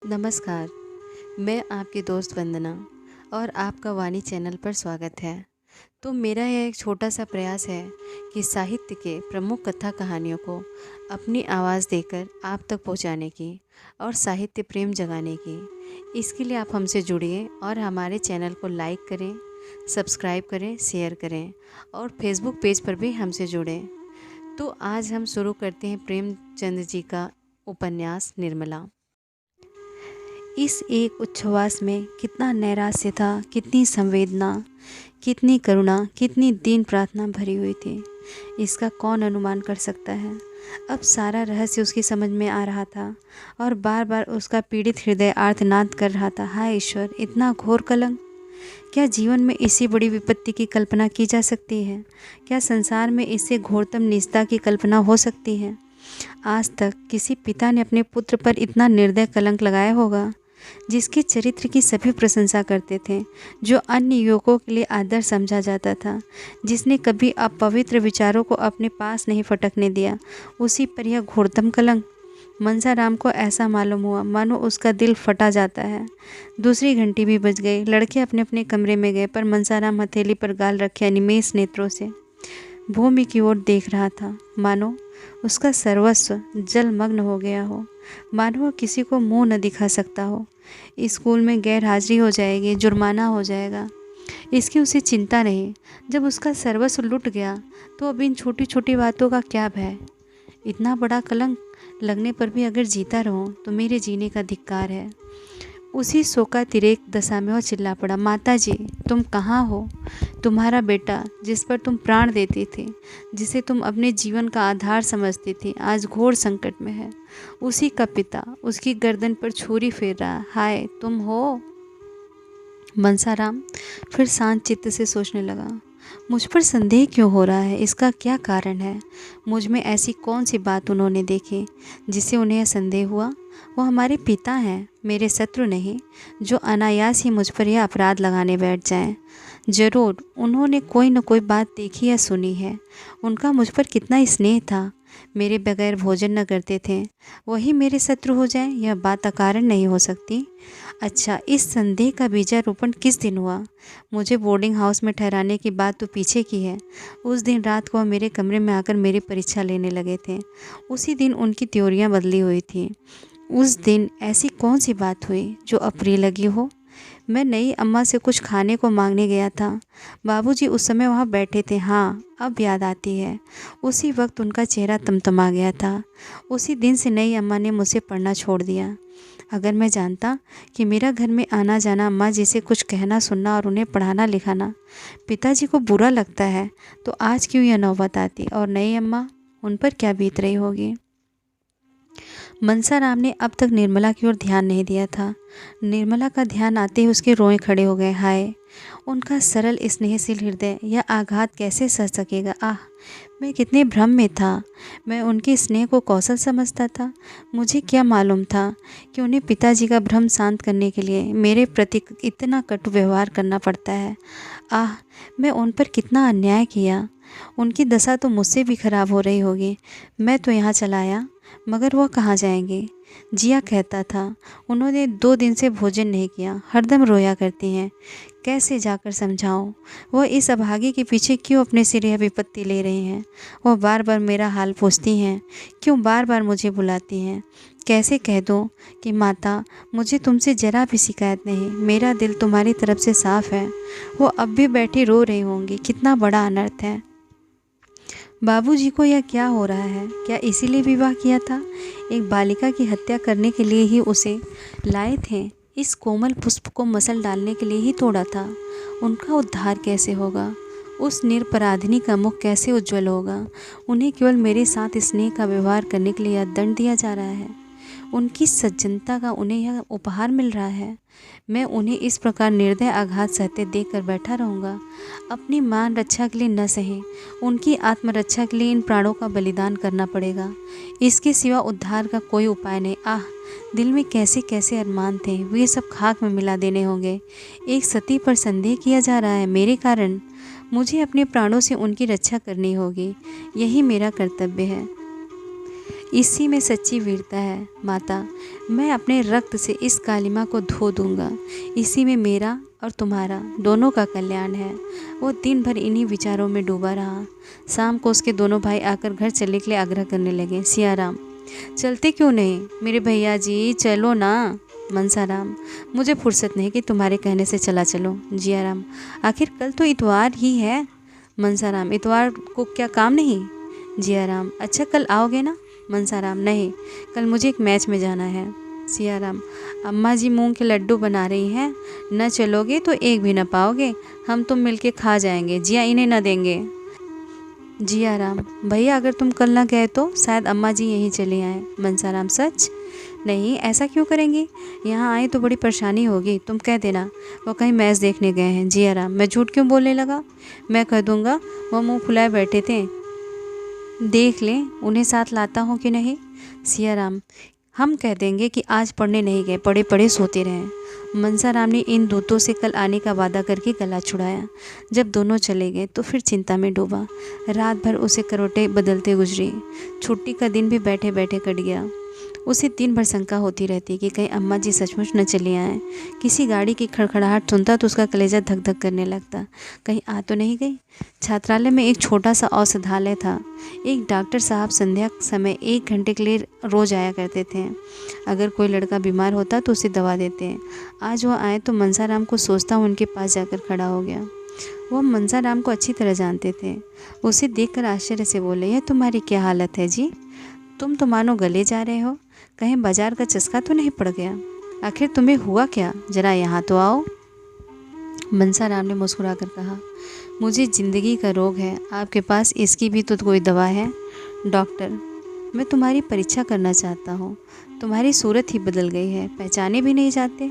नमस्कार। मैं आपकी दोस्त वंदना और आपका वाणी चैनल पर स्वागत है। तो मेरा यह एक छोटा सा प्रयास है कि साहित्य के प्रमुख कथा कहानियों को अपनी आवाज़ देकर आप तक पहुंचाने की और साहित्य प्रेम जगाने की। इसके लिए आप हमसे जुड़िए और हमारे चैनल को लाइक करें, सब्सक्राइब करें, शेयर करें और फेसबुक पेज पर भी हमसे जुड़ें। तो आज हम शुरू करते हैं प्रेमचंद जी का उपन्यास निर्मला। इस एक उच्छ्वास में कितना नैराश्य था, कितनी संवेदना, कितनी करुणा, कितनी दीन प्रार्थना भरी हुई थी, इसका कौन अनुमान कर सकता है। अब सारा रहस्य उसकी समझ में आ रहा था और बार बार उसका पीड़ित हृदय आर्तनाद कर रहा था, हाय ईश्वर, इतना घोर कलंक! क्या जीवन में इसी बड़ी विपत्ति की कल्पना की जा सकती है? क्या संसार में इससे घोरतम निजता की कल्पना हो सकती है? आज तक किसी पिता ने अपने पुत्र पर इतना निर्दय कलंक लगाया होगा? जिसके चरित्र की सभी प्रशंसा करते थे, जो अन्य युवकों के लिए आदर समझा जाता था, जिसने कभी अपवित्र विचारों को अपने पास नहीं फटकने दिया, उसी पर यह घोरतम कलंक। मंसाराम को ऐसा मालूम हुआ मानो उसका दिल फटा जाता है। दूसरी घंटी भी बज गई। लड़के अपने अपने कमरे में गए, पर मंसाराम हथेली पर गाल रखे अनिमेष नेत्रों से भूमि की ओर देख रहा था, मानो उसका सर्वस्व जलमग्न हो गया हो, मानो वह किसी को मुंह न दिखा सकता हो। स्कूल में गैर हाजिरी हो जाएगी, जुर्माना हो जाएगा, इसकी उसे चिंता नहीं। जब उसका सर्वस्व लुट गया तो अब इन छोटी छोटी बातों का क्या भय। इतना बड़ा कलंक लगने पर भी अगर जीता रहूं तो मेरे जीने का धिक्कार है। उसी शोकातिरेक दशा में वह चिल्ला पड़ा, माता जी, तुम कहाँ हो? तुम्हारा बेटा, जिस पर तुम प्राण देती थी, जिसे तुम अपने जीवन का आधार समझती थी, आज घोर संकट में है। उसी का पिता उसकी गर्दन पर छुरी फेर रहा, हाय तुम हो? मंसाराम फिर शांत चित्त से सोचने लगा, मुझ पर संदेह क्यों हो रहा है? इसका क्या कारण है? मुझ में ऐसी कौन सी बात उन्होंने देखी जिससे उन्हें यह संदेह हुआ? वो हमारे पिता हैं, मेरे शत्रु नहीं, जो अनायास ही मुझ पर यह अपराध लगाने बैठ जाएं। जरूर उन्होंने कोई न कोई बात देखी या सुनी है। उनका मुझ पर कितना स्नेह था, मेरे बगैर भोजन न करते थे, वही मेरे शत्रु हो जाएं, यह बात अकारण नहीं हो सकती। अच्छा, इस संदेह का बीजारोपण किस दिन हुआ? मुझे बोर्डिंग हाउस में ठहराने की बात तो पीछे की है। उस दिन रात को वह मेरे कमरे में आकर मेरी परीक्षा लेने लगे थे। उसी दिन उनकी त्योरियां बदली हुई थी। उस दिन ऐसी कौन सी बात हुई जो अप्रिय लगी हो? मैं नई अम्मा से कुछ खाने को मांगने गया था। बाबूजी उस समय वहाँ बैठे थे। हाँ, अब याद आती है। उसी वक्त उनका चेहरा तमतमा गया था। उसी दिन से नई अम्मा ने मुझसे पढ़ना छोड़ दिया। अगर मैं जानता कि मेरा घर में आना जाना, अम्मा जी से कुछ कहना सुनना और उन्हें पढ़ाना लिखाना पिताजी को बुरा लगता है, तो आज क्यों यह नौबत आती? और नई अम्मा, उन पर क्या बीत रही होगी? मंसाराम ने अब तक निर्मला की ओर ध्यान नहीं दिया था। निर्मला का ध्यान आते ही उसके रोए खड़े हो गए। हाय, उनका सरल स्नेहशील हृदय यह आघात कैसे सह सकेगा? आह, मैं कितने भ्रम में था। मैं उनके स्नेह को कौशल समझता था। मुझे क्या मालूम था कि उन्हें पिताजी का भ्रम शांत करने के लिए मेरे प्रति इतना कटु व्यवहार करना पड़ता है। आह, मैं उन पर कितना अन्याय किया। उनकी दशा तो मुझसे भी खराब हो रही होगी। मैं तो यहाँ चला आया, मगर वह कहाँ जाएंगे? जिया कहता था, उन्होंने 2 दिन से भोजन नहीं किया, हरदम रोया करती हैं। कैसे जाकर समझाऊं? वह इस अभागे के पीछे क्यों अपने सिर यह विपत्ति ले रही हैं? वह बार बार मेरा हाल पूछती हैं, क्यों बार बार मुझे बुलाती हैं? कैसे कह दूं कि माता, मुझे तुमसे जरा भी शिकायत नहीं, मेरा दिल तुम्हारी तरफ से साफ है। वो अब भी बैठी रो रही होंगी। कितना बड़ा अनर्थ है। बाबूजी को यह क्या हो रहा है? क्या इसीलिए विवाह किया था? एक बालिका की हत्या करने के लिए ही उसे लाए थे? इस कोमल पुष्प को मसल डालने के लिए ही तोड़ा था? उनका उद्धार कैसे होगा? उस निरपराधिनी का मुख कैसे उज्जवल होगा? उन्हें केवल मेरे साथ स्नेह का व्यवहार करने के लिए यह दंड दिया जा रहा है। उनकी सज्जनता का उन्हें यह उपहार मिल रहा है। मैं उन्हें इस प्रकार निर्दय आघात सहते देखकर बैठा रहूँगा? अपनी मान रक्षा के लिए न सहे, उनकी आत्मरक्षा के लिए इन प्राणों का बलिदान करना पड़ेगा। इसके सिवा उद्धार का कोई उपाय नहीं। आह, दिल में कैसे कैसे अरमान थे, वे सब खाक में मिला देने होंगे। एक सती पर संदेह किया जा रहा है मेरे कारण। मुझे अपने प्राणों से उनकी रक्षा करनी होगी, यही मेरा कर्तव्य है। इसी में सच्ची वीरता है माता। मैं अपने रक्त से इस कालिमा को धो दूंगा। इसी में मेरा और तुम्हारा दोनों का कल्याण है। वो दिन भर इन्हीं विचारों में डूबा रहा। शाम को उसके दोनों भाई आकर घर चलने के लिए आग्रह करने लगे। सियाराम, चलते क्यों नहीं मेरे भैया जी, चलो ना। मनसाराम, मुझे फुर्सत नहीं कि तुम्हारे कहने से चला चलो। जियाराम, आखिर कल तो इतवार ही है। मनसाराम, इतवार को क्या काम नहीं? जियाराम, अच्छा कल आओगे ना? मनसाराम, नहीं, कल मुझे एक मैच में जाना है। सियाराम, अम्मा जी मूंग के लड्डू बना रही हैं, न चलोगे तो एक भी न पाओगे। हम तुम मिलके खा जाएंगे, जिया इन्हें न देंगे। जियाराम, भैया अगर तुम कल ना गए तो शायद अम्मा जी यहीं चले आए। मनसाराम, सच? नहीं, ऐसा क्यों करेंगी? यहाँ आए तो बड़ी परेशानी होगी, तुम कह देना वो कहीं मैच देखने गए हैं। जियाराम, मैं झूठ क्यों बोलने लगा? मैं कह दूंगा वो मुंह फुलाए बैठे थे, देख लें उन्हें साथ लाता हूँ कि नहीं। सियाराम, हम कह देंगे कि आज पढ़ने नहीं गए, पढ़े पढ़े सोते रहे। मनसाराम ने इन दूतों से कल आने का वादा करके गला छुड़ाया। जब दोनों चले गए तो फिर चिंता में डूबा। रात भर उसे करवटें बदलते गुजरी। छुट्टी का दिन भी बैठे बैठे कट गया। उसे दिन भर शंका होती रहती कि कहीं अम्मा जी सचमुच न चले आएँ। किसी गाड़ी की खड़खड़ाहट सुनता तो उसका कलेजा धक धक करने लगता। कहीं आ तो नहीं गई? छात्रालय में एक छोटा सा औषधालय था। एक डॉक्टर साहब संध्या समय 1 घंटे के लिए रोज़ आया करते थे। अगर कोई लड़का बीमार होता तो उसे दवा देते। आज वह आए तो मनसाराम को सोचता उनके पास जाकर खड़ा हो गया। वह मनसाराम को अच्छी तरह जानते थे। उसे देखकर आश्चर्य से बोले, यह तुम्हारी क्या हालत है जी? तुम तो मानो गले जा रहे हो। कहीं बाजार का चस्का तो नहीं पड़ गया? आखिर तुम्हें हुआ क्या? जरा यहाँ तो आओ। मनसाराम ने मुस्कुरा कर कहा, मुझे ज़िंदगी का रोग है, आपके पास इसकी भी तो कोई दवा है? डॉक्टर, मैं तुम्हारी परीक्षा करना चाहता हूँ। तुम्हारी सूरत ही बदल गई है, पहचाने भी नहीं जाते।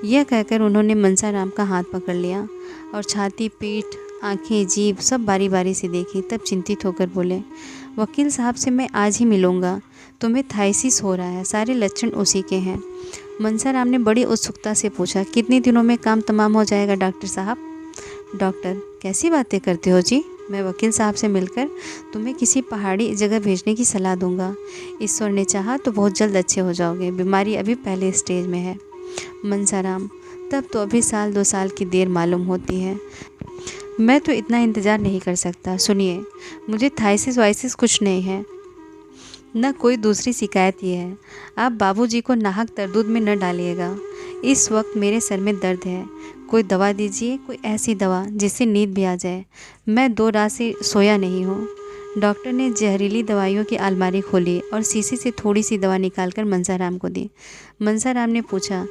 यह कहकर उन्होंने मनसाराम का हाथ पकड़ लिया और छाती, पीठ, आंखें, जीभ सब बारी बारी से देखी। तब चिंतित होकर बोले, वकील साहब से मैं आज ही मिलूँगा। तुम्हें थाइसिस हो रहा है, सारे लक्षण उसी के हैं। मनसाराम ने बड़ी उत्सुकता से पूछा, कितने दिनों में काम तमाम हो जाएगा डॉक्टर साहब? डॉक्टर, कैसी बातें करते हो जी? मैं वकील साहब से मिलकर तुम्हें किसी पहाड़ी जगह भेजने की सलाह दूंगा। ईश्वर ने चाहा तो बहुत जल्द अच्छे हो जाओगे। बीमारी अभी पहले स्टेज में है। मनसाराम, तब तो अभी 1-2 साल की देर मालूम होती है। मैं तो इतना इंतज़ार नहीं कर सकता। सुनिए, मुझे थाइसिस वाइसिस कुछ नहीं है, न कोई दूसरी शिकायत ये है। आप बाबूजी को नाहक तरदूत में न डालिएगा। इस वक्त मेरे सर में दर्द है। कोई दवा दीजिए, कोई ऐसी दवा जिससे नींद भी आ जाए। मैं 2 रात से सोया नहीं हूँ। डॉक्टर ने जहरीली दवाइयों की अलमारी खोली और शीशी से थोड़ी सी दवा निकालकर मनसाराम को दी। मनसाराम ने पूछा,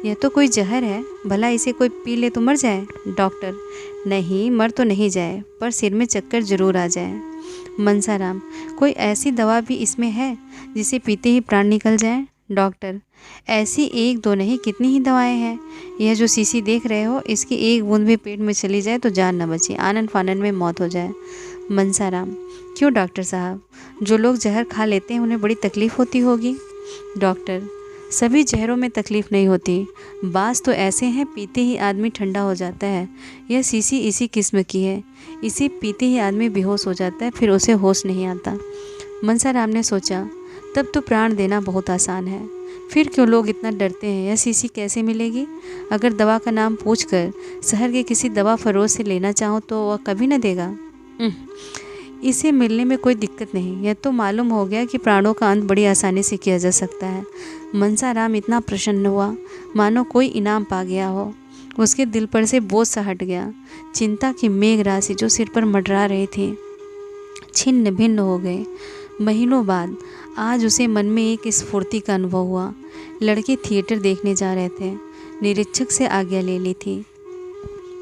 यह तो कोई जहर है, भला इसे कोई पी ले तो मर जाए? डॉक्टर, नहीं, मर तो नहीं जाए, पर सिर में चक्कर जरूर आ जाए। मनसाराम, कोई ऐसी दवा भी इसमें है जिसे पीते ही प्राण निकल जाए? डॉक्टर, ऐसी 1-2 नहीं, कितनी ही दवाएं हैं। यह जो शीशी देख रहे हो, इसकी एक बूंद भी पेट में चली जाए तो जान न बचे, आनन फानन में मौत हो जाए। मनसाराम, क्यों डॉक्टर साहब, जो लोग जहर खा लेते हैं उन्हें बड़ी तकलीफ़ होती होगी? डॉक्टर, सभी जहरों में तकलीफ़ नहीं होती। बास तो ऐसे हैं पीते ही आदमी ठंडा हो जाता है। यह शीशी इसी किस्म की है। इसे पीते ही आदमी बेहोश हो जाता है, फिर उसे होश नहीं आता। मनसाराम ने सोचा, तब तो प्राण देना बहुत आसान है। फिर क्यों लोग इतना डरते हैं? यह शीशी कैसे मिलेगी? अगर दवा का नाम पूछकर शहर के किसी दवा फरोश से लेना चाहो तो वह कभी न देगा। इसे मिलने में कोई दिक्कत नहीं। यह तो मालूम हो गया कि प्राणों का अंत बड़ी आसानी से किया जा सकता है। मनसाराम इतना प्रसन्न हुआ मानो कोई इनाम पा गया हो। उसके दिल पर से बोझ सा हट गया। चिंता की मेघ राशि जो सिर पर मंडरा रही थी छिन्न भिन्न हो गए। महीनों बाद आज उसे मन में एक स्फूर्ति का अनुभव हुआ। लड़के थिएटर देखने जा रहे थे। निरीक्षक से आज्ञा ले ली थी।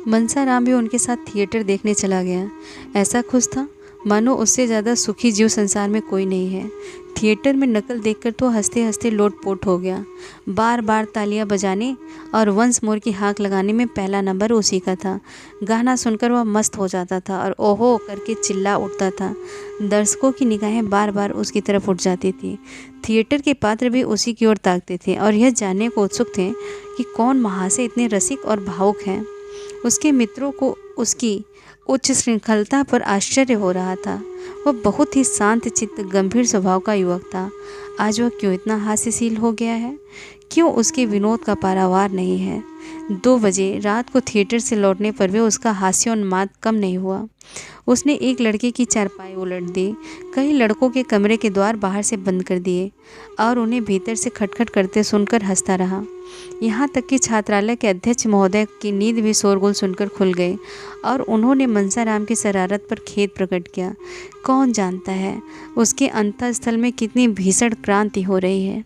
मनसाराम भी उनके साथ थिएटर देखने चला गया। ऐसा खुश था मानो उससे ज़्यादा सुखी जीव संसार में कोई नहीं है। थिएटर में नकल देखकर तो हंसते हंसते लोटपोट हो गया। बार बार तालियां बजाने और वंस मोर की हाँक लगाने में पहला नंबर उसी का था। गाना सुनकर वह मस्त हो जाता था और ओहो करके चिल्ला उठता था। दर्शकों की निगाहें बार बार उसकी तरफ उठ जाती थी। थिएटर के पात्र भी उसी की ओर ताकते थे और यह जानने को उत्सुक थे कि कौन महाशय इतने रसिक और भावुक हैं। उसके मित्रों को उसकी उच्च श्रृंखलता पर आश्चर्य हो रहा था। वह बहुत ही शांत चित्त गंभीर स्वभाव का युवक था। आज वह क्यों इतना हास्यशील हो गया है? क्यों उसके विनोद का पारावार नहीं है? 2 बजे रात को थिएटर से लौटने पर भी उसका हास्योन्माद कम नहीं हुआ। उसने एक लड़के की चारपाई उलट दी, कई लड़कों के कमरे के द्वार बाहर से बंद कर दिए और उन्हें भीतर से खटखट करते सुनकर हंसता रहा। यहाँ तक कि छात्रालय के अध्यक्ष महोदय की नींद भी शोरगुल सुनकर खुल गई और उन्होंने मनसाराम की शरारत पर खेद प्रकट किया। कौन जानता है उसके अंतःस्थल में कितनी भीषण क्रांति हो रही है।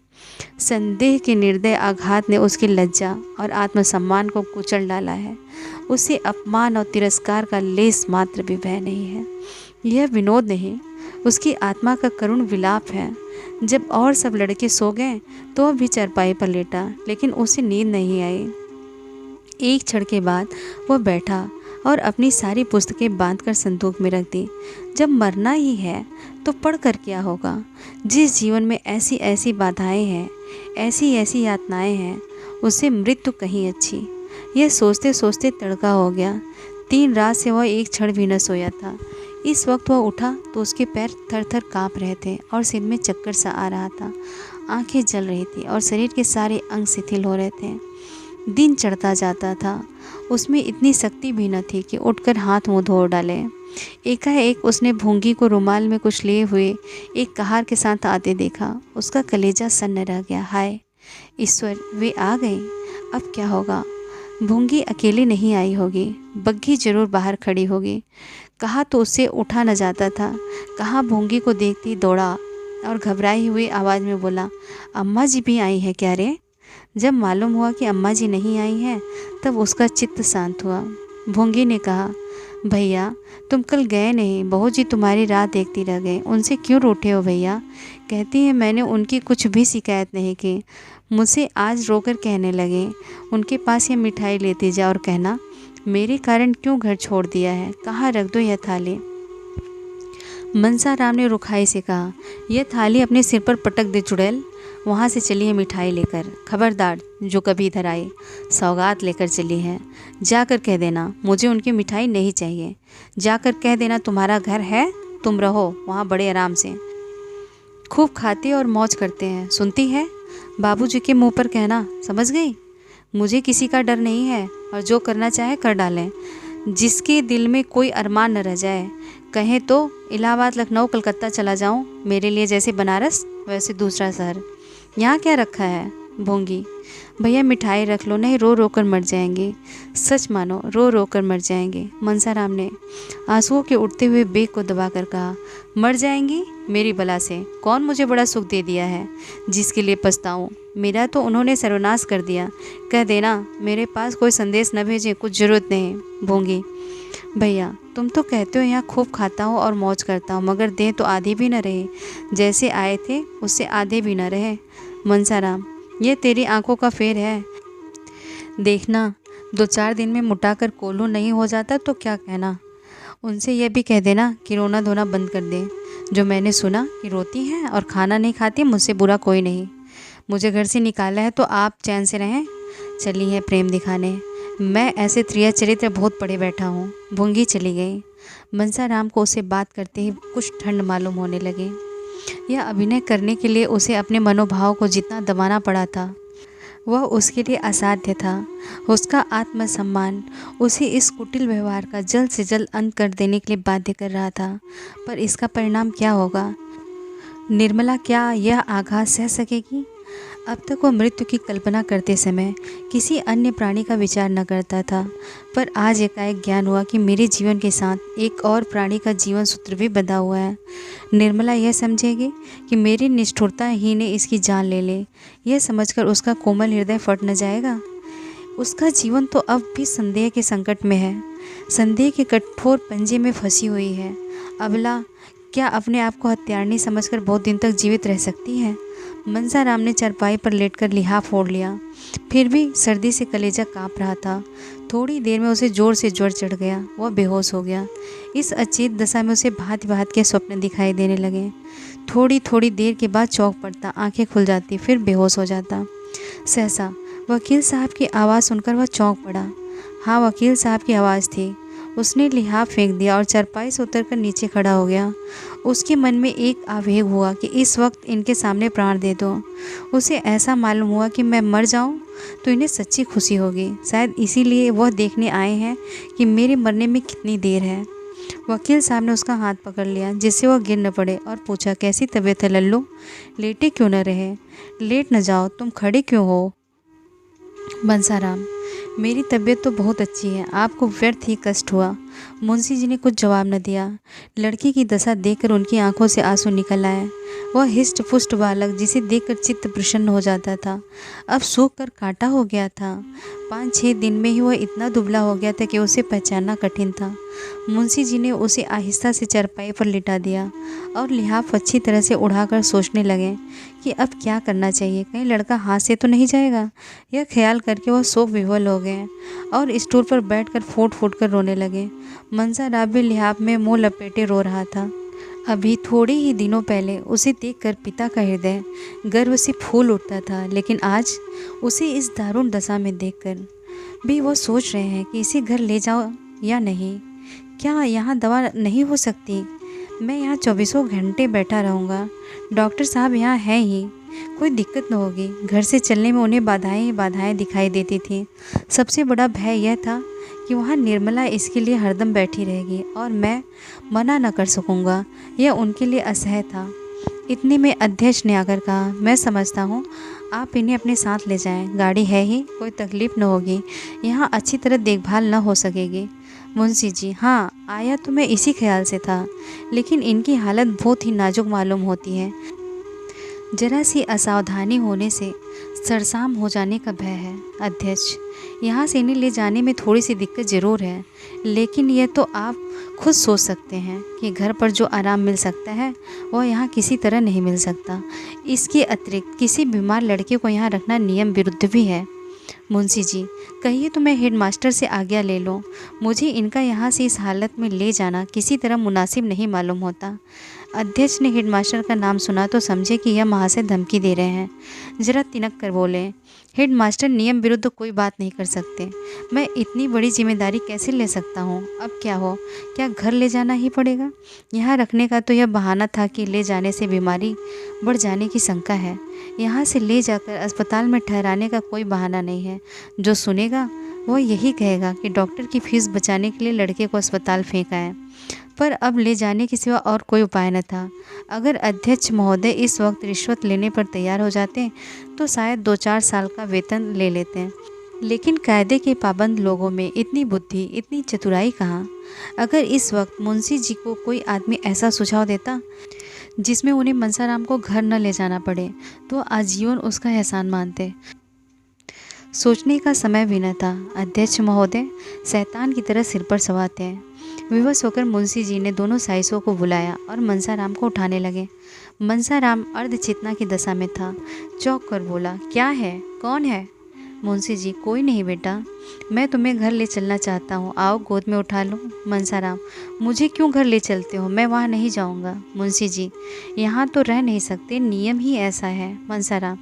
संदेह के निर्दय आघात ने उसकी लज्जा और आत्मसम्मान को कुचल डाला है। उसे अपमान और तिरस्कार का लेस मात्र भी भय नहीं है। यह विनोद नहीं, उसकी आत्मा का करुण विलाप है। जब और सब लड़के सो गए तो वह भी चारपाई पर लेटा, लेकिन उसे नींद नहीं आई। एक क्षण के बाद वह बैठा और अपनी सारी पुस्तकें बांधकर संदूक में रख दी। जब मरना ही है तो पढ़कर क्या होगा? जिस जीवन में ऐसी ऐसी बाधाएं हैं, ऐसी ऐसी यातनाएं हैं, उससे मृत्यु कहीं अच्छी। यह सोचते सोचते तड़का हो गया। 3 रात से वह एक क्षण भी न सोया था। इस वक्त वह उठा तो उसके पैर थर थर काँप रहे थे और सिर में चक्कर सा आ रहा था। आंखें जल रही थी और शरीर के सारे अंग शिथिल हो रहे थे। दिन चढ़ता जाता था। उसमें इतनी शक्ति भी न थी कि उठकर हाथ मुंह धो डाले। एकाएक उसने भूंगी को रुमाल में कुछ लिए हुए एक कहार के साथ आते देखा। उसका कलेजा सन्न रह गया। हाय ईश्वर, वे आ गई। अब क्या होगा? भूंगी अकेली नहीं आई होगी, बग्घी जरूर बाहर खड़ी होगी। कहा तो उससे उठा न जाता था। कहा भूंगी को देखती दौड़ा और घबराई हुई आवाज़ में बोला, अम्मा जी भी आई है क्या रे? जब मालूम हुआ कि अम्मा जी नहीं आई हैं तब उसका चित्त शांत हुआ। भूंगी ने कहा, भैया तुम कल गए नहीं, बहू जी तुम्हारी राह देखती रह गई। उनसे क्यों रूठे हो भैया? कहती है मैंने उनकी कुछ भी शिकायत नहीं की। मुझसे आज रोकर कहने लगे उनके पास ये मिठाई लेती जा और कहना मेरे कारण क्यों घर छोड़ दिया है, कहाँ रख दो यह थाली। मनसाराम ने रुखाई से कहा, यह थाली अपने सिर पर पटक दे चुड़ैल। वहाँ से चली है मिठाई लेकर। खबरदार जो कभी इधर आए, सौगात लेकर चली है। जाकर कह देना मुझे उनकी मिठाई नहीं चाहिए। जाकर कह देना तुम्हारा घर है, तुम रहो वहाँ बड़े आराम से। खूब खाते और मौज करते हैं, सुनती है? बाबूजी के मुंह पर कहना, समझ गई? मुझे किसी का डर नहीं है और जो करना चाहे कर डालें। जिसके दिल में कोई अरमान न रह जाए। कहें तो इलाहाबाद, लखनऊ, कलकत्ता चला जाऊं, मेरे लिए जैसे बनारस वैसे दूसरा शहर। यहाँ क्या रखा है? भोंगी, भैया मिठाई रख लो, नहीं रो रो कर मर जाएंगे। सच मानो रो रो कर मर जाएंगे। मनसाराम ने आंसुओं के उठते हुए बेग को दबाकर कहा, मर जाएंगी मेरी बला से? कौन मुझे बड़ा सुख दे दिया है जिसके लिए पछताऊँ? मेरा तो उन्होंने सर्वनाश कर दिया। कह देना मेरे पास कोई संदेश न भेजें, कुछ ज़रूरत नहीं। भोंगी, भैया तुम तो कहते हो यहाँ खूब खाता हूँ और मौज करता हूँ, मगर देह तो आधी भी न रहे। जैसे आए थे उससे आधे भी न रहे। मनसाराम, ये तेरी आंखों का फेर है। देखना 2-4 दिन में मुटा कर कोल्हू नहीं हो जाता तो क्या कहना। उनसे यह भी कह देना कि रोना धोना बंद कर दे। जो मैंने सुना कि रोती हैं और खाना नहीं खाती, मुझसे बुरा कोई नहीं। मुझे घर से निकाला है तो आप चैन से रहें। चली है प्रेम दिखाने। मैं ऐसे त्रिया चरित्र बहुत पढ़े बैठा हूँ। भूंगी चली गई। मनसाराम को उसे बात करते ही कुछ ठंड मालूम होने लगी। यह अभिनय करने के लिए उसे अपने मनोभाव को जितना दबाना पड़ा था वह उसके लिए असाध्य था। उसका आत्मसम्मान उसे इस कुटिल व्यवहार का जल्द से जल्द अंत कर देने के लिए बाध्य कर रहा था। पर इसका परिणाम क्या होगा? निर्मला क्या यह आघात सह सकेगी? अब तक वह मृत्यु की कल्पना करते समय किसी अन्य प्राणी का विचार न करता था, पर आज एकाएक ज्ञान हुआ कि मेरे जीवन के साथ एक और प्राणी का जीवन सूत्र भी बंधा हुआ है। निर्मला यह समझेगी कि मेरी निष्ठुरता ही ने इसकी जान ले ले, यह समझकर उसका कोमल हृदय फट न जाएगा। उसका जीवन तो अब भी संदेह के संकट में है, संदेह के कठोर पंजे में फंसी हुई है। अबला क्या अपने आप को हत्यारनी समझकर बहुत दिन तक जीवित रह सकती है? मनसाराम ने चारपाई पर लेटकर लिहाफ ओढ़ लिया। फिर भी सर्दी से कलेजा काँप रहा था। थोड़ी देर में उसे जोर से ज्वर चढ़ गया। वह बेहोश हो गया। इस अचेत दशा में उसे भांति भांति के स्वप्न दिखाई देने लगे। थोड़ी थोड़ी देर के बाद चौंक पड़ता, आंखें खुल जाती, फिर बेहोश हो जाता। सहसा वकील साहब की आवाज़ सुनकर वह चौंक पड़ा। हाँ, वकील साहब की आवाज़ थी। उसने लिहाफ फेंक दिया और चारपाई से उतरकर नीचे खड़ा हो गया। उसके मन में एक आवेग हुआ कि इस वक्त इनके सामने प्राण दे दो। उसे ऐसा मालूम हुआ कि मैं मर जाऊं तो इन्हें सच्ची खुशी होगी। शायद इसीलिए वह देखने आए हैं कि मेरे मरने में कितनी देर है। वकील साहब ने उसका हाथ पकड़ लिया जिससे वह गिर न पड़े और पूछा, कैसी तबीयत है लल्लू? लेटे क्यों न रहे? लेट न जाओ, तुम खड़े क्यों हो? बंसाराम, मेरी तबीयत तो बहुत अच्छी है, आपको व्यर्थ ही कष्ट हुआ। मुंशी जी ने कुछ जवाब न दिया। लड़की की दशा देखकर उनकी आंखों से आंसू निकल आए। वह हिष्ट पुष्ट बालक जिसे देखकर चित्त प्रसन्न हो जाता था, अब सूख कर कांटा हो गया था। 5-6 दिन में ही वह इतना दुबला हो गया था कि उसे पहचानना कठिन था। मुंशी जी ने उसे आहिस्ता से चारपाई पर लिटा दिया और लिहाफ अच्छी तरह से उड़ाकर सोचने लगे कि अब क्या करना चाहिए, कहीं लड़का हाथ से तो नहीं जाएगा। यह ख्याल करके वह शोक विह्वल हो गए और स्टूल पर बैठकर फूट फूट कर रोने लगे। मंसाराम भी लिहाफ में मुंह लपेटे रो रहा था। अभी थोड़े ही दिनों पहले उसे देखकर पिता का हृदय गर्व से फूल उठता था, लेकिन आज उसे इस दारुण दशा में देखकर भी वो सोच रहे हैं कि इसे घर ले जाओ या नहीं। क्या यहाँ दवा नहीं हो सकती? मैं यहाँ 24 घंटे बैठा रहूँगा। डॉक्टर साहब यहाँ हैं ही, कोई दिक्कत न होगी। घर से चलने में उन्हें बाधाएं ही बाधाएं दिखाई देती थी। सबसे बड़ा भय यह था कि वहाँ निर्मला इसके लिए हरदम बैठी रहेगी और मैं मना न कर सकूँगा। यह उनके लिए असह्य था। इतने में अध्यक्ष ने आकर कहा, मैं समझता हूँ आप इन्हें अपने साथ ले जाएं। गाड़ी है ही, कोई तकलीफ़ न होगी। यहाँ अच्छी तरह देखभाल न हो सकेगी। मुंशी जी, हाँ आया तो मैं इसी ख्याल से था, लेकिन इनकी हालत बहुत ही नाजुक मालूम होती है। जरा सी असावधानी होने से सरसाम हो जाने का भय है। अध्यक्ष, यहाँ से इन्हें ले जाने में थोड़ी सी दिक्कत ज़रूर है, लेकिन यह तो आप खुद सोच सकते हैं कि घर पर जो आराम मिल सकता है वह यहाँ किसी तरह नहीं मिल सकता। इसके अतिरिक्त किसी बीमार लड़के को यहाँ रखना नियम विरुद्ध भी है। मुंशी जी, कहिए तो मैं हेडमास्टर से आज्ञा ले लूँ। मुझे इनका यहाँ से इस हालत में ले जाना किसी तरह मुनासिब नहीं मालूम होता। अध्यक्ष ने हेडमास्टर का नाम सुना तो समझे कि यह महाशय धमकी दे रहे हैं। जरा तिनक कर बोले, हेडमास्टर नियम विरुद्ध कोई बात नहीं कर सकते। मैं इतनी बड़ी जिम्मेदारी कैसे ले सकता हूँ? अब क्या हो, क्या घर ले जाना ही पड़ेगा? यहाँ रखने का तो यह बहाना था कि ले जाने से बीमारी बढ़ जाने की शंका है। यहाँ से ले जाकर अस्पताल में ठहराने का कोई बहाना नहीं है। जो सुनेगा वह यही कहेगा कि डॉक्टर की फीस बचाने के लिए लड़के को अस्पताल फेंका है। पर अब ले जाने के सिवा और कोई उपाय न था। अगर अध्यक्ष महोदय इस वक्त रिश्वत लेने पर तैयार हो जाते तो शायद 2-4 साल का वेतन ले लेते, लेकिन कायदे के पाबंद लोगों में इतनी बुद्धि, इतनी चतुराई कहाँ। अगर इस वक्त मुंशी जी को कोई आदमी ऐसा सुझाव देता जिसमें उन्हें मंसाराम को घर न ले जाना पड़े तो आजीवन उसका एहसान मानते। सोचने का समय भी न था। अध्यक्ष महोदय शैतान की तरह सिर पर सवार थे। विवश होकर मुंशी जी ने दोनों साइसों को बुलाया और मंसाराम को उठाने लगे। मंसाराम अर्धचेतना की दशा में था। चौंक कर बोला, क्या है, कौन है? मुंशी जी, कोई नहीं बेटा, मैं तुम्हें घर ले चलना चाहता हूँ, आओ गोद में उठा लो। मंसाराम, मुझे क्यों घर ले चलते हो? मैं वहाँ नहीं जाऊँगा। मुंशी जी, यहाँ तो रह नहीं सकते, नियम ही ऐसा है। मंसाराम,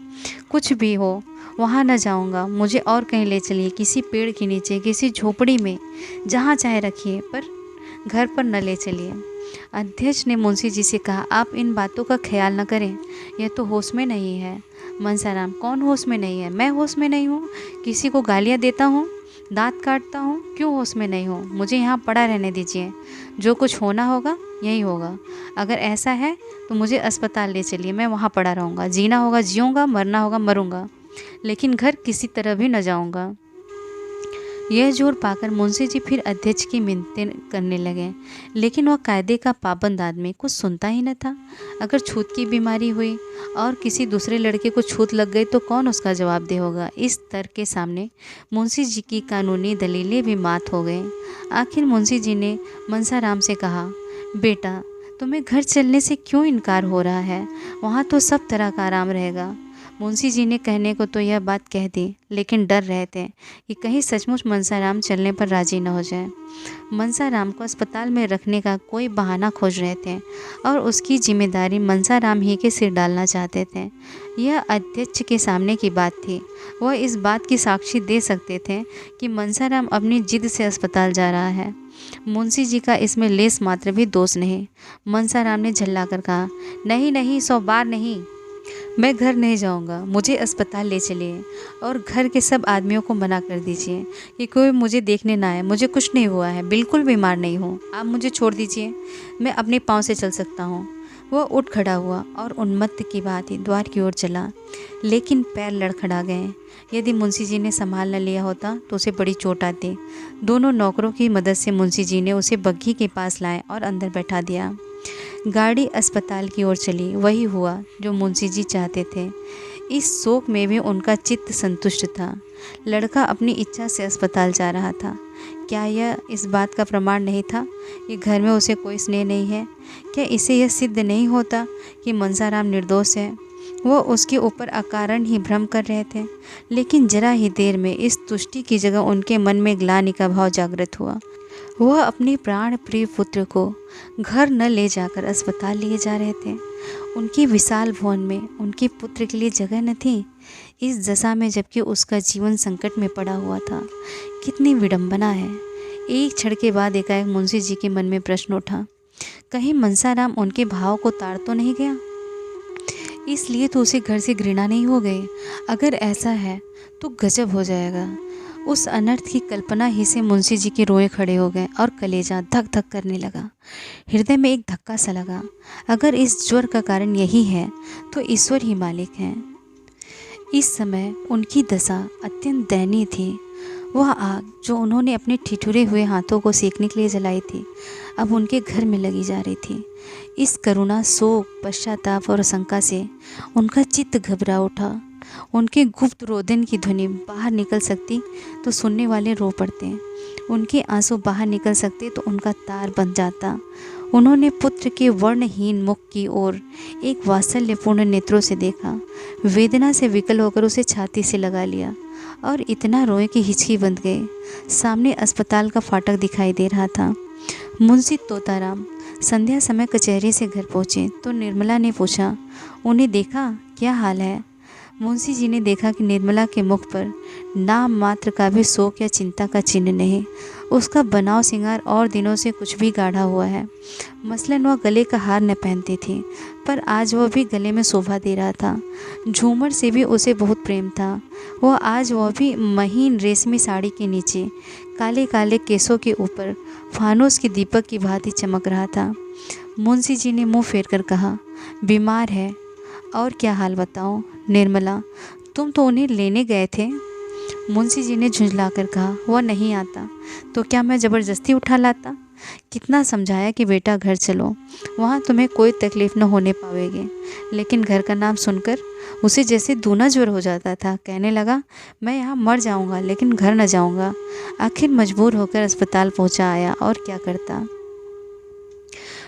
कुछ भी हो वहाँ न जाऊँगा, मुझे और कहीं ले चलिए, किसी पेड़ के नीचे, किसी झोपड़ी में, जहाँ चाहे रखिए, पर घर पर न ले चलिए। अध्यक्ष ने मुंशी जी से कहा, आप इन बातों का ख्याल न करें, यह तो होश में नहीं है। मंसाराम, कौन होश में नहीं है? मैं होश में नहीं हूँ? किसी को गालियाँ देता हूँ, दांत काटता हूँ, क्यों होश में नहीं हूँ? मुझे यहाँ पड़ा रहने दीजिए, जो कुछ होना होगा यही होगा। अगर ऐसा है तो मुझे अस्पताल ले चलिए, मैं वहाँ पड़ा रहूँगा। जीना होगा जीऊँगा, मरना होगा मरूँगा, लेकिन घर किसी तरह भी न जाऊँगा। यह जोर पाकर मुंशी जी फिर अध्यक्ष की मिन्नतें करने लगे, लेकिन वह कायदे का पाबंद आदमी कुछ सुनता ही न था। अगर छूत की बीमारी हुई और किसी दूसरे लड़के को छूत लग गई तो कौन उसका जवाब दे होगा। इस तर्क के सामने मुंशी जी की कानूनी दलीलें भी मात हो गईं। आखिर मुंशी जी ने मंसाराम से कहा, बेटा तुम्हें घर चलने से क्यों इनकार हो रहा है? वहाँ तो सब तरह का आराम रहेगा। मुंशी जी ने कहने को तो यह बात कह दी, लेकिन डर रहे थे कि कहीं सचमुच मंसाराम चलने पर राजी न हो जाए। मंसाराम को अस्पताल में रखने का कोई बहाना खोज रहे थे और उसकी जिम्मेदारी मंसाराम ही के सिर डालना चाहते थे। यह अध्यक्ष के सामने की बात थी। वह इस बात की साक्षी दे सकते थे कि मंसाराम अपनी जिद से अस्पताल जा रहा है। मुंशी जी का इसमें लेस मात्र भी दोष नहीं। मनसाराम ने झल्लाकर कहा, नहीं नहीं, 100 बार नहीं, मैं घर नहीं जाऊंगा, मुझे अस्पताल ले चलिए और घर के सब आदमियों को मना कर दीजिए कि कोई मुझे देखने ना आए। मुझे कुछ नहीं हुआ है, बिल्कुल बीमार नहीं हूँ, आप मुझे छोड़ दीजिए, मैं अपने पाँव से चल सकता हूँ। वह उठ खड़ा हुआ और उन्मत्त की भांति द्वार की ओर चला, लेकिन पैर लड़खड़ा गए। यदि मुंशी जी ने संभाल न लिया होता तो उसे बड़ी चोट आती। दोनों नौकरों की मदद से मुंशी जी ने उसे बग्घी के पास लाए और अंदर बैठा दिया। गाड़ी अस्पताल की ओर चली। वही हुआ जो मुंशी जी चाहते थे। इस शोक में भी उनका चित्त संतुष्ट था। लड़का अपनी इच्छा से अस्पताल जा रहा था। क्या यह इस बात का प्रमाण नहीं था कि घर में उसे कोई स्नेह नहीं है? क्या इसे यह सिद्ध नहीं होता कि मनसाराम निर्दोष है? वो उसके ऊपर अकारण ही भ्रम कर रहे थे। लेकिन जरा ही देर में इस तुष्टि की जगह उनके मन में ग्लानि का भाव जागृत हुआ। वह अपने प्राण प्रिय पुत्र को घर न ले जाकर अस्पताल लिए जा रहे थे। उनकी विशाल भवन में उनके पुत्र के लिए जगह न थी। इस दशा में जबकि उसका जीवन संकट में पड़ा हुआ था। कितनी विडंबना है। एक क्षण के बाद एकाएक मुंशी जी के मन में प्रश्न उठा, कहीं मनसाराम उनके भाव को ताड़ तो नहीं गया? इसलिए तो उसे घर से घृणा नहीं हो गई। अगर ऐसा है तो गजब हो जाएगा। उस अनर्थ की कल्पना ही से मुंशी जी के रोए खड़े हो गए और कलेजा धक धक करने लगा। हृदय में एक धक्का सा लगा। अगर इस ज्वर का कारण यही है तो ईश्वर ही मालिक हैं। इस समय उनकी दशा अत्यंत दयनीय थी। वह आग जो उन्होंने अपने ठिठुरे हुए हाथों को सेकने के लिए जलाई थी, अब उनके घर में लगी जा रही थी। इस करुणा, शोक, पश्चाताप और आशंका से उनका चित्त घबरा उठा। उनके गुप्त रोदन की ध्वनि बाहर निकल सकती तो सुनने वाले रो पड़ते। उनके आंसू बाहर निकल सकते तो उनका तार बन जाता। उन्होंने पुत्र के वर्णहीन मुख की ओर एक वात्सल्यपूर्ण नेत्रों से देखा। वेदना से विकल होकर उसे छाती से लगा लिया और इतना रोए कि हिचकी बंध गई। सामने अस्पताल का फाटक दिखाई दे रहा था। मुंशी तोताराम संध्या समय कचहरी से घर पहुँचे तो निर्मला ने पूछा, उन्हें देखा, क्या हाल है? मुंशी जी ने देखा कि निर्मला के मुख पर नाम मात्र का भी शोक या चिंता का चिन्ह नहीं। उसका बनाव श्रृंगार और दिनों से कुछ भी गाढ़ा हुआ है। मसलन वह गले का हार न पहनती थी, पर आज वह भी गले में शोभा दे रहा था। झूमर से भी उसे बहुत प्रेम था। वह भी महीन रेशमी साड़ी के नीचे काले काले केसों के ऊपर फानूस के दीपक की भांति चमक रहा था। मुंशी जी ने मुँह फेर कर कहा, बीमार है? और क्या हाल बताओ? निर्मला, तुम तो उन्हें लेने गए थे। मुंशी जी ने झुंझलाकर कहा, वह नहीं आता तो क्या मैं ज़बरदस्ती उठा लाता? कितना समझाया कि बेटा घर चलो, वहाँ तुम्हें कोई तकलीफ़ न होने पावेगी। लेकिन घर का नाम सुनकर उसे जैसे दूना ज्वर हो जाता था। कहने लगा, मैं यहाँ मर जाऊँगा लेकिन घर न जाऊँगा। आखिर मजबूर होकर अस्पताल पहुँचा आया, और क्या करता।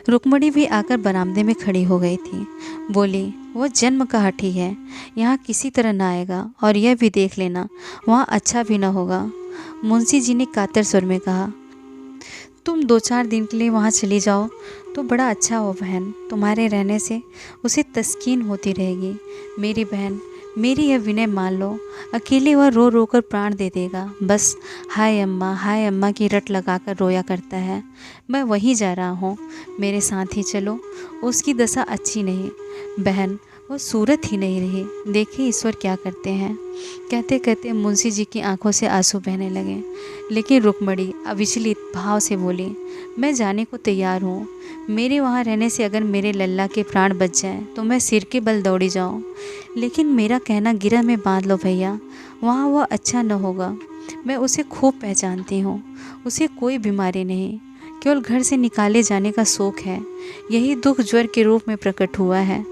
रुक्मणी भी आकर बरामदे में खड़ी हो गई थी। बोली, वह जन्म का हठी है, यहाँ किसी तरह ना आएगा, और यह भी देख लेना वहाँ अच्छा भी ना होगा। मुंशी जी ने कातर स्वर में कहा, तुम 2-4 दिन के लिए वहाँ चली जाओ तो बड़ा अच्छा हो बहन। तुम्हारे रहने से उसे तस्कीन होती रहेगी। मेरी बहन, मेरी यह विनय मान लो। अकेले वह रो रो कर प्राण दे देगा। बस हाय अम्मा की रट लगाकर रोया करता है। मैं वहीं जा रहा हूँ, मेरे साथ ही चलो। उसकी दशा अच्छी नहीं बहन, वो सूरत ही नहीं रही। देखिए ईश्वर क्या करते हैं। कहते कहते मुंशी जी की आंखों से आंसू बहने लगे। लेकिन रुक्मणी अविचलित भाव से बोली, मैं जाने को तैयार हूँ। मेरे वहाँ रहने से अगर मेरे लल्ला के प्राण बच जाएं तो मैं सिर के बल दौड़ी जाऊँ। लेकिन मेरा कहना गिरह में बांध लो भैया, वहाँ वह अच्छा न होगा। मैं उसे खूब पहचानती हूँ। उसे कोई बीमारी नहीं, केवल घर से निकाले जाने का शौक है। यही दुख ज्वर के रूप में प्रकट हुआ है।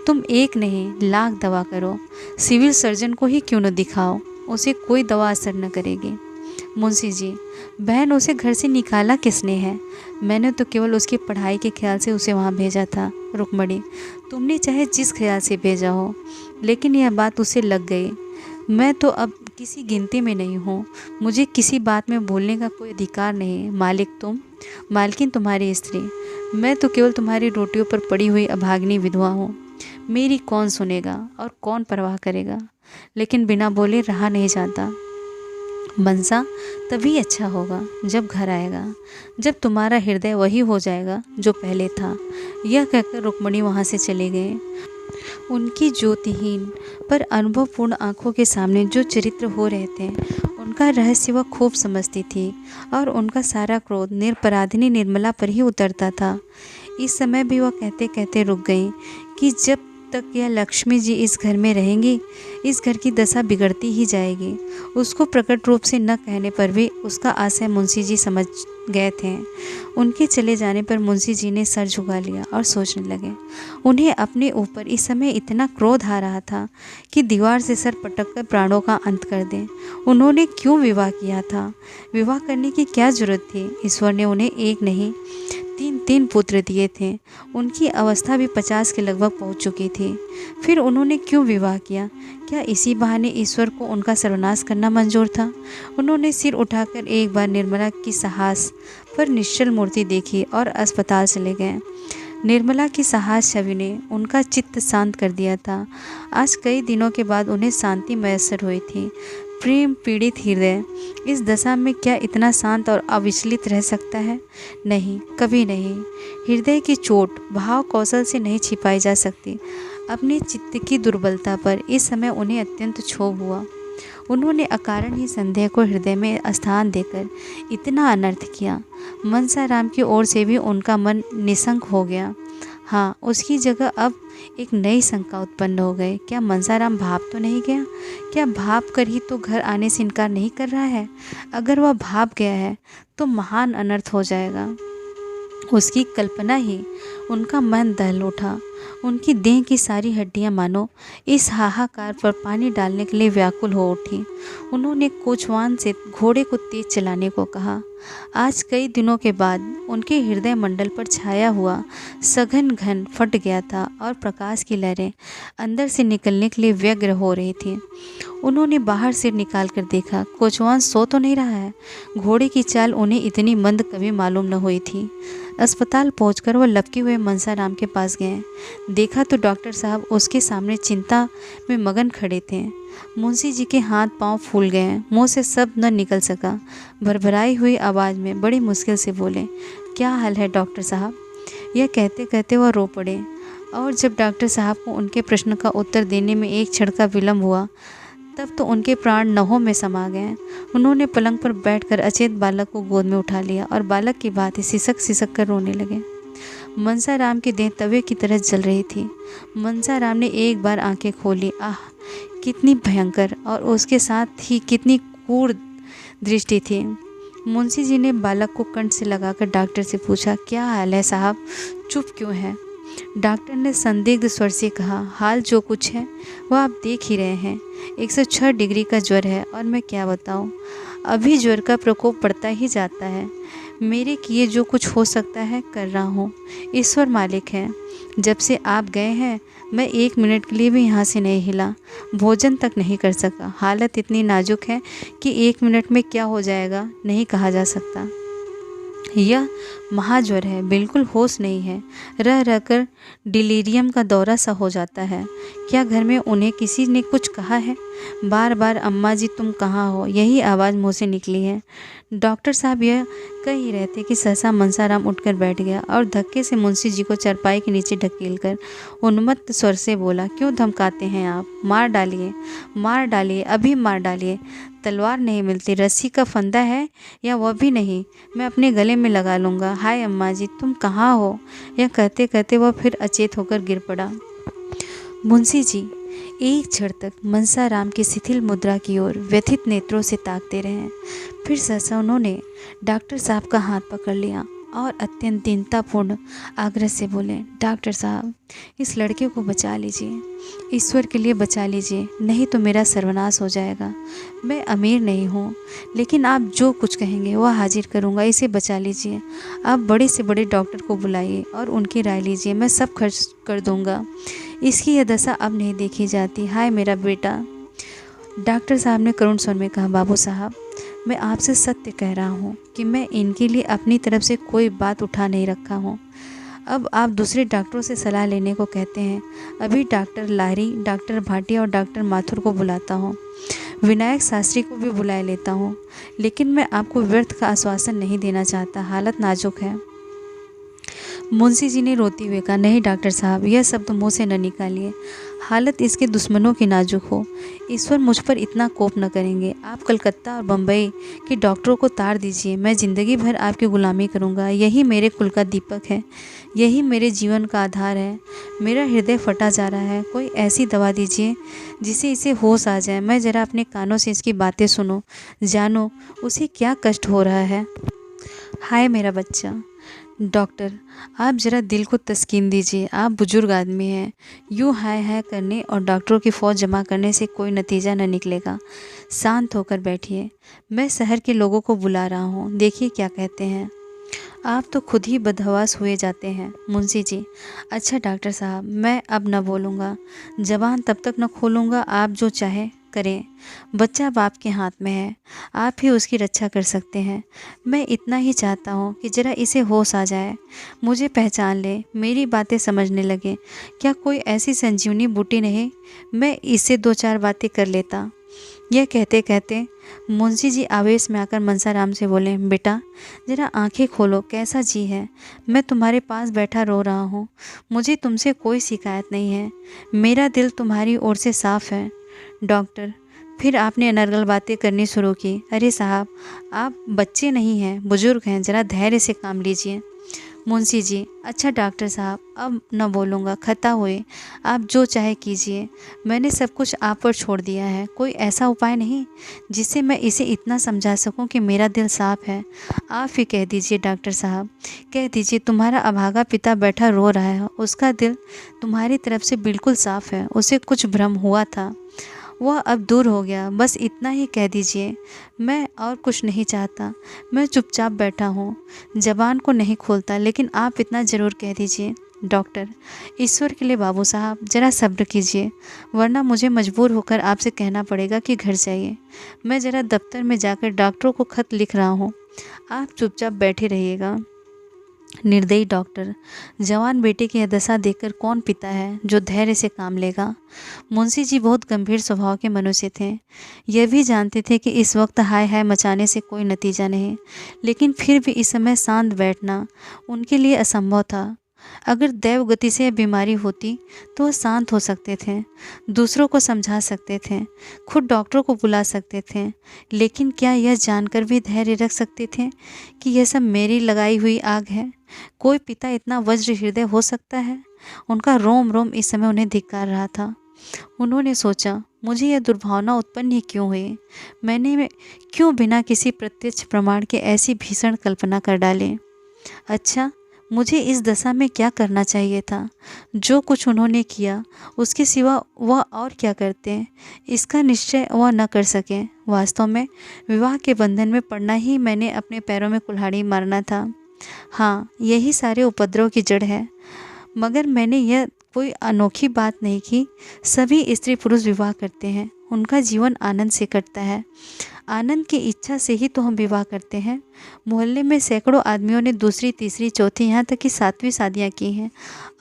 तुम एक नहीं लाख दवा करो, सिविल सर्जन को ही क्यों न दिखाओ, उसे कोई दवा असर न करेगी। मुंशी जी, बहन उसे घर से निकाला किसने है? मैंने तो केवल उसकी पढ़ाई के ख्याल से उसे वहाँ भेजा था। रुक्मणी, तुमने चाहे जिस ख्याल से भेजा हो, लेकिन यह बात उसे लग गई। मैं तो अब किसी गिनती में नहीं हूँ। मुझे किसी बात में बोलने का कोई अधिकार नहीं। मालिक तुम, मालकिन तुम्हारी स्त्री। मैं तो केवल तुम्हारी रोटियों पर पड़ी हुई अभागिनी विधवा हूँ। मेरी कौन सुनेगा और कौन परवाह करेगा? लेकिन बिना बोले रहा नहीं जाता। मनसा तभी अच्छा होगा जब घर आएगा, जब तुम्हारा हृदय वही हो जाएगा जो पहले था। यह कहकर रुक्मिणी वहाँ से चले गए। उनकी ज्योतिहीन पर अनुभवपूर्ण आंखों के सामने जो चरित्र हो रहे थे, उनका रहस्य वह खूब समझती थी और उनका सारा क्रोध निरपराधिनी निर्मला पर ही उतरता था। इस समय भी वह कहते कहते रुक गई कि जब तक यह लक्ष्मी जी इस घर में रहेंगी, इस घर की दशा बिगड़ती ही जाएगी। उसको प्रकट रूप से न कहने पर भी उसका आशय मुंशी जी समझ गए थे। उनके चले जाने पर मुंशी जी ने सर झुका लिया और सोचने लगे। उन्हें अपने ऊपर इस समय इतना क्रोध आ रहा था कि दीवार से सर पटक कर प्राणों का अंत कर दें। उन्होंने क्यों विवाह किया था? विवाह करने की क्या जरूरत थी? ईश्वर ने उन्हें एक नहीं तीन पुत्र दिए थे। उनकी अवस्था भी 50 के लगभग पहुंच चुकी थी। फिर उन्होंने क्यों विवाह किया? क्या इसी बहाने ईश्वर को उनका सर्वनाश करना मंजूर था? उन्होंने सिर उठाकर एक बार निर्मला की साहस पर निश्चल मूर्ति देखी और अस्पताल चले गए। निर्मला की साहस छवि ने उनका चित्त शांत कर दिया था। आज कई दिनों के बाद उन्हें शांति मैसर हुई थी। प्रेम पीड़ित हृदय इस दशा में क्या इतना शांत और अविचलित रह सकता है? नहीं, कभी नहीं। हृदय की चोट भाव कौशल से नहीं छिपाई जा सकती। अपने चित्त की दुर्बलता पर इस समय उन्हें अत्यंत क्षोभ हुआ। उन्होंने अकारण ही संदेह को हृदय में स्थान देकर इतना अनर्थ किया। मनसाराम की ओर से भी उनका मन निशंक हो गया। हाँ, उसकी जगह अब एक नई शंका उत्पन्न हो गई। क्या मनसाराम भाग तो नहीं गया? क्या भाग कर ही तो घर आने से इनकार नहीं कर रहा है? अगर वह भाग गया है तो महान अनर्थ हो जाएगा। उसकी कल्पना ही उनका मन दहल उठा। उनकी देह की सारी हड्डियां मानो इस हाहाकार पर पानी डालने के लिए व्याकुल हो उठी। उन्होंने कोचवान से घोड़े को तेज चलाने को कहा। आज कई दिनों के बाद उनके हृदय मंडल पर छाया हुआ सघन घन फट गया था और प्रकाश की लहरें अंदर से निकलने के लिए व्यग्र हो रही थी। उन्होंने बाहर से निकाल कर देखा, कोचवान सो तो नहीं रहा है। घोड़े की चाल उन्हें इतनी मंद कभी मालूम न हुई थी। अस्पताल पहुंचकर वह लपके हुए मनसाराम के पास गए। देखा तो डॉक्टर साहब उसके सामने चिंता में मगन खड़े थे। मुंशी जी के हाथ पांव फूल गए, मुंह से शब्द न निकल सका। भरभराई हुई आवाज़ में बड़ी मुश्किल से बोले, क्या हाल है डॉक्टर साहब? यह कहते कहते वह रो पड़े। और जब डॉक्टर साहब को उनके प्रश्न का उत्तर देने में एक क्षण का विलम्ब हुआ, तब तो उनके प्राण नहों में समा गए। उन्होंने पलंग पर बैठकर अचेत बालक को गोद में उठा लिया और बालक की भांति सिसक सिसक कर रोने लगे। मनसाराम की देह तवे की तरह जल रही थी। मनसाराम ने एक बार आंखें खोली। आह, कितनी भयंकर और उसके साथ ही कितनी क्रूर दृष्टि थी। मुंशी जी ने बालक को कंठ से लगाकर डॉक्टर से पूछा, क्या हाल है साहब? चुप क्यों है? डॉक्टर ने संदिग्ध स्वर से कहा, हाल जो कुछ है वह आप देख ही रहे हैं। 106 डिग्री का ज्वर है और मैं क्या बताऊं, अभी ज्वर का प्रकोप बढ़ता ही जाता है। मेरे किए जो कुछ हो सकता है कर रहा हूँ। ईश्वर मालिक है। जब से आप गए हैं मैं 1 मिनट के लिए भी यहाँ से नहीं हिला, भोजन तक नहीं कर सका। हालत इतनी नाजुक है कि 1 मिनट में क्या हो जाएगा नहीं कहा जा सकता। यह महाज्वर है, बिल्कुल होश नहीं है। रह रहकर डिलीरियम का दौरा सा हो जाता है। क्या घर में उन्हें किसी ने कुछ कहा है? बार बार अम्मा जी तुम कहाँ हो, यही आवाज़ मुँह से निकली है। डॉक्टर साहब यह कह ही रहे थे कि सहसा मनसाराम उठकर बैठ गया और धक्के से मुंशी जी को चारपाई के नीचे ढकेलकर उन्मत्त स्वर से बोला, क्यों धमकाते हैं आप? मार डालिए, मार डालिए, अभी मार डालिए। तलवार नहीं मिलती, रस्सी का फंदा है या वह भी नहीं, मैं अपने गले में लगा लूँगा। हाय अम्मा जी तुम कहाँ हो? यह कहते कहते वह फिर अचेत होकर गिर पड़ा। मुंशी जी एक क्षण तक मनसाराम की शिथिल मुद्रा की ओर व्यथित नेत्रों से ताकते रहे। फिर सहसा उन्होंने डॉक्टर साहब का हाथ पकड़ लिया और अत्यंत दीनतापूर्ण आग्रह से बोले, डॉक्टर साहब इस लड़के को बचा लीजिए, ईश्वर के लिए बचा लीजिए, नहीं तो मेरा सर्वनाश हो जाएगा। मैं अमीर नहीं हूँ, लेकिन आप जो कुछ कहेंगे वह हाजिर करूँगा। इसे बचा लीजिए। आप बड़े से बड़े डॉक्टर को बुलाइए और उनकी राय लीजिए, मैं सब खर्च कर दूँगा। इसकी यह दशा अब नहीं देखी जाती। हाय मेरा बेटा। डॉक्टर साहब ने करुण स्वर में कहा, बाबू साहब मैं आपसे सत्य कह रहा हूँ कि मैं इनके लिए अपनी तरफ से कोई बात उठा नहीं रखा हूँ। अब आप दूसरे डॉक्टरों से सलाह लेने को कहते हैं। अभी डॉक्टर लारी, डॉक्टर भाटिया और डॉक्टर माथुर को बुलाता हूँ। विनायक शास्त्री को भी बुला लेता हूँ, लेकिन मैं आपको व्यर्थ का आश्वासन नहीं देना चाहता, हालत नाजुक है। मुंशी जी ने रोते हुए कहा, नहीं डॉक्टर साहब, यह शब्द मुँह से न निकालिए। हालत इसके दुश्मनों की नाजुक हो, ईश्वर मुझ पर इतना कोप न करेंगे। आप कलकत्ता और बम्बई के डॉक्टरों को तार दीजिए, मैं ज़िंदगी भर आपकी गुलामी करूँगा। यही मेरे कुल का दीपक है, यही मेरे जीवन का आधार है। मेरा हृदय फटा जा रहा है, कोई ऐसी दवा दीजिए जिससे इसे होश आ जाए। मैं ज़रा अपने कानों से इसकी बातें सुनो, जानो उसे क्या कष्ट हो रहा है। हाय मेरा बच्चा। डॉक्टर, आप ज़रा दिल को तस्कीन दीजिए, आप बुजुर्ग आदमी हैं। यूँ हाय हाय करने और डॉक्टरों की फ़ौज जमा करने से कोई नतीजा न निकलेगा। शांत होकर बैठिए, मैं शहर के लोगों को बुला रहा हूँ, देखिए क्या कहते हैं। आप तो खुद ही बदहवास हुए जाते हैं मुंशी जी। अच्छा डॉक्टर साहब, मैं अब न बोलूँगा, ज़बान तब तक न खोलूँगा, आप जो चाहे करें। बच्चा अब आपके हाथ में है, आप ही उसकी रक्षा कर सकते हैं। मैं इतना ही चाहता हूँ कि ज़रा इसे होश आ जाए, मुझे पहचान ले, मेरी बातें समझने लगे। क्या कोई ऐसी संजीवनी बूटी नहीं, मैं इससे दो चार बातें कर लेता। यह कहते कहते मुंशी जी आवेश में आकर मनसाराम से बोले, बेटा ज़रा आंखें खोलो, कैसा जी है। मैं तुम्हारे पास बैठा रो रहा हूँ, मुझे तुमसे कोई शिकायत नहीं है, मेरा दिल तुम्हारी ओर से साफ़ है। डॉक्टर, फिर आपने अनर्गल बातें करनी शुरू की। अरे साहब, आप बच्चे नहीं हैं, बुजुर्ग हैं, ज़रा धैर्य से काम लीजिए। मुंशी जी, अच्छा डॉक्टर साहब, अब न बोलूँगा, खता हुए, आप जो चाहे कीजिए, मैंने सब कुछ आप पर छोड़ दिया है। कोई ऐसा उपाय नहीं जिससे मैं इसे इतना समझा सकूं कि मेरा दिल साफ़ है। आप ही कह दीजिए डॉक्टर साहब, कह दीजिए, तुम्हारा अभागा पिता बैठा रो रहा है, उसका दिल तुम्हारी तरफ से बिल्कुल साफ़ है, उसे कुछ भ्रम हुआ था, वह अब दूर हो गया, बस इतना ही कह दीजिए। मैं और कुछ नहीं चाहता, मैं चुपचाप बैठा हूँ, ज़बान को नहीं खोलता, लेकिन आप इतना ज़रूर कह दीजिए। डॉक्टर, ईश्वर के लिए बाबू साहब ज़रा सब्र कीजिए, वरना मुझे मजबूर होकर आपसे कहना पड़ेगा कि घर जाइए। मैं ज़रा दफ्तर में जाकर डॉक्टरों को खत लिख रहा हूँ, आप चुपचाप बैठे रहिएगा। निर्दयी डॉक्टर, जवान बेटे की यह दशा देखकर कौन पिता है जो धैर्य से काम लेगा। मुंशी जी बहुत गंभीर स्वभाव के मनुष्य थे, यह भी जानते थे कि इस वक्त हाय हाय मचाने से कोई नतीजा नहीं, लेकिन फिर भी इस समय शांत बैठना उनके लिए असंभव था। अगर दैव गति से बीमारी होती तो वह शांत हो सकते थे, दूसरों को समझा सकते थे, खुद डॉक्टरों को बुला सकते थे, लेकिन क्या यह जानकर भी धैर्य रख सकते थे कि यह सब मेरी लगाई हुई आग है। कोई पिता इतना वज्र हृदय हो सकता है? उनका रोम रोम इस समय उन्हें धिक्कार रहा था। उन्होंने सोचा, मुझे यह दुर्भावना उत्पन्न ही क्यों हुई, मैंने क्यों बिना किसी प्रत्यक्ष प्रमाण के ऐसी भीषण कल्पना कर डाली। अच्छा, मुझे इस दशा में क्या करना चाहिए था? जो कुछ उन्होंने किया उसके सिवा वह और क्या करते, इसका निश्चय वह न कर सके। वास्तव में विवाह के बंधन में पड़ना ही मैंने अपने पैरों में कुल्हाड़ी मारना था। हाँ, यही सारे उपद्रव की जड़ है। मगर मैंने यह कोई अनोखी बात नहीं की, सभी स्त्री पुरुष विवाह करते हैं, उनका जीवन आनंद से कटता है, आनंद की इच्छा से ही तो हम विवाह करते हैं। मोहल्ले में सैकड़ों आदमियों ने दूसरी, तीसरी, चौथी, यहाँ तक कि सातवीं शादियाँ की हैं,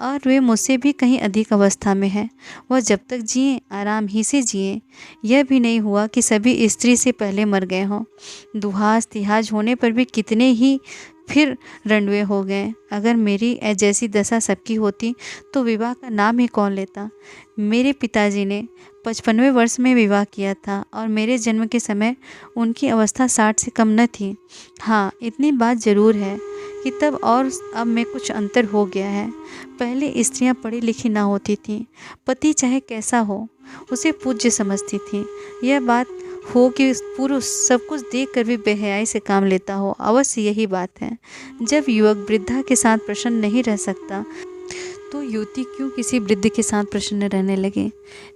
और वे मुझसे भी कहीं अधिक अवस्था में हैं। वह जब तक जिए आराम ही से जिए, यह भी नहीं हुआ कि सभी स्त्री से पहले मर गए हों। दुहास तिहाज होने पर भी कितने ही फिर रंडवे हो गए। अगर मेरी जैसी दशा सबकी होती तो विवाह का नाम ही कौन लेता। मेरे पिताजी ने 55वें वर्ष में विवाह किया था और मेरे जन्म के समय उनकी अवस्था 60 से कम न थी। हाँ, इतनी बात ज़रूर है कि तब और अब में कुछ अंतर हो गया है। पहले स्त्रियां पढ़ी लिखी ना होती थीं, पति चाहे कैसा हो उसे पूज्य समझती थीं। यह बात हो कि पुरुष सब कुछ देखकर भी बेहयाई से काम लेता हो, अवश्य यही बात है। जब युवक वृद्धा के साथ प्रसन्न नहीं रह सकता तो युवती क्यों किसी वृद्ध के साथ प्रसन्न रहने लगे।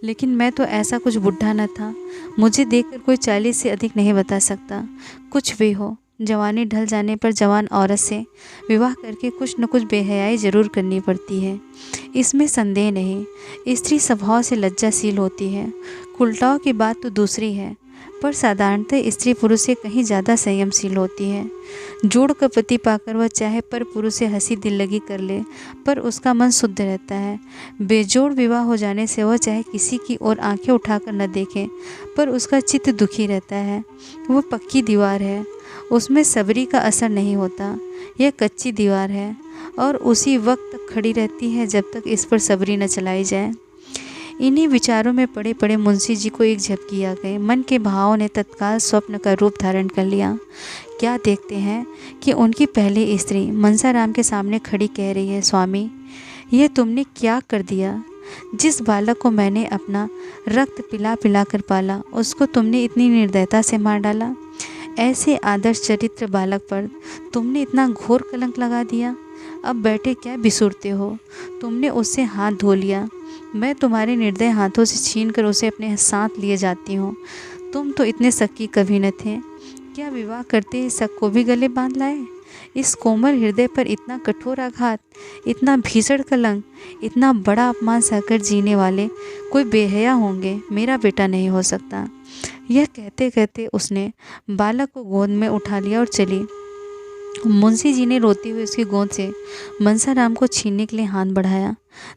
लेकिन मैं तो ऐसा कुछ बुढ़ा न था, मुझे देखकर कोई 40 से अधिक नहीं बता सकता। कुछ भी हो, जवानी ढल जाने पर जवान औरत से विवाह करके कुछ न कुछ बेहयाई ज़रूर करनी पड़ती है, इसमें संदेह नहीं। स्त्री स्वभाव से लज्जाशील होती है, उल्टाव की बात तो दूसरी है। पर साधारणतः स्त्री पुरुष से कहीं ज़्यादा संयमशील होती है। जोड़ का पति पाकर वह चाहे पर पुरुष से हंसी दिल लगी कर ले, पर उसका मन शुद्ध रहता है। बेजोड़ विवाह हो जाने से वह चाहे किसी की ओर आंखें उठाकर न देखे, पर उसका चित्त दुखी रहता है। वह पक्की दीवार है, उसमें सबरी का असर नहीं होता। यह कच्ची दीवार है और उसी वक्त तक खड़ी रहती है जब तक इस पर सबरी न चलाई जाए। इन्हीं विचारों में पड़े पड़े मुंशी जी को एक झपकी आ गई। मन के भावों ने तत्काल स्वप्न का रूप धारण कर लिया। क्या देखते हैं कि उनकी पहली स्त्री मनसाराम के सामने खड़ी कह रही है, स्वामी, यह तुमने क्या कर दिया? जिस बालक को मैंने अपना रक्त पिला पिला कर पाला, उसको तुमने इतनी निर्दयता से मार डाला। ऐसे आदर्श चरित्र बालक पर तुमने इतना घोर कलंक लगा दिया। अब बैठे क्या बिसूरते हो? तुमने उससे हाथ धो लिया, मैं तुम्हारे निर्दय हाथों से छीनकर उसे अपने साथ लिए जाती हूँ। तुम तो इतने शक कभी न थे। क्या विवाह करते ही शक को भी गले बांध लाए? इस कोमल हृदय पर इतना कठोर आघात, इतना भीषण कलंक, इतना बड़ा अपमान सहकर जीने वाले कोई बेहया होंगे। मेरा बेटा नहीं हो सकता। यह कहते कहते उसने बालक को गोद में उठा लिया और चली। मुंशी जी ने रोते हुए उसकी गोद से मनसाराम को छीनने के लिए हाथ बढ़ाया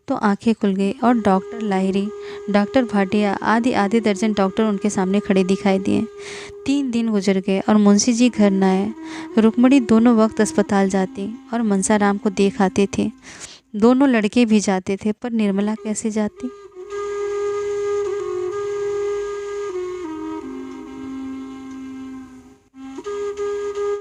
तो आंखें खुल गई और डॉक्टर लाहिरी, डॉक्टर भाटिया आदि आधे दर्जन डॉक्टर उनके सामने खड़े दिखाई दिए। 3 दिन गुजर गए और मुंशी जी घर न आए। रुक्मणी दोनों वक्त अस्पताल जाती और मनसाराम को देख आते थे। दोनों लड़के भी जाते थे, पर निर्मला कैसे जाती?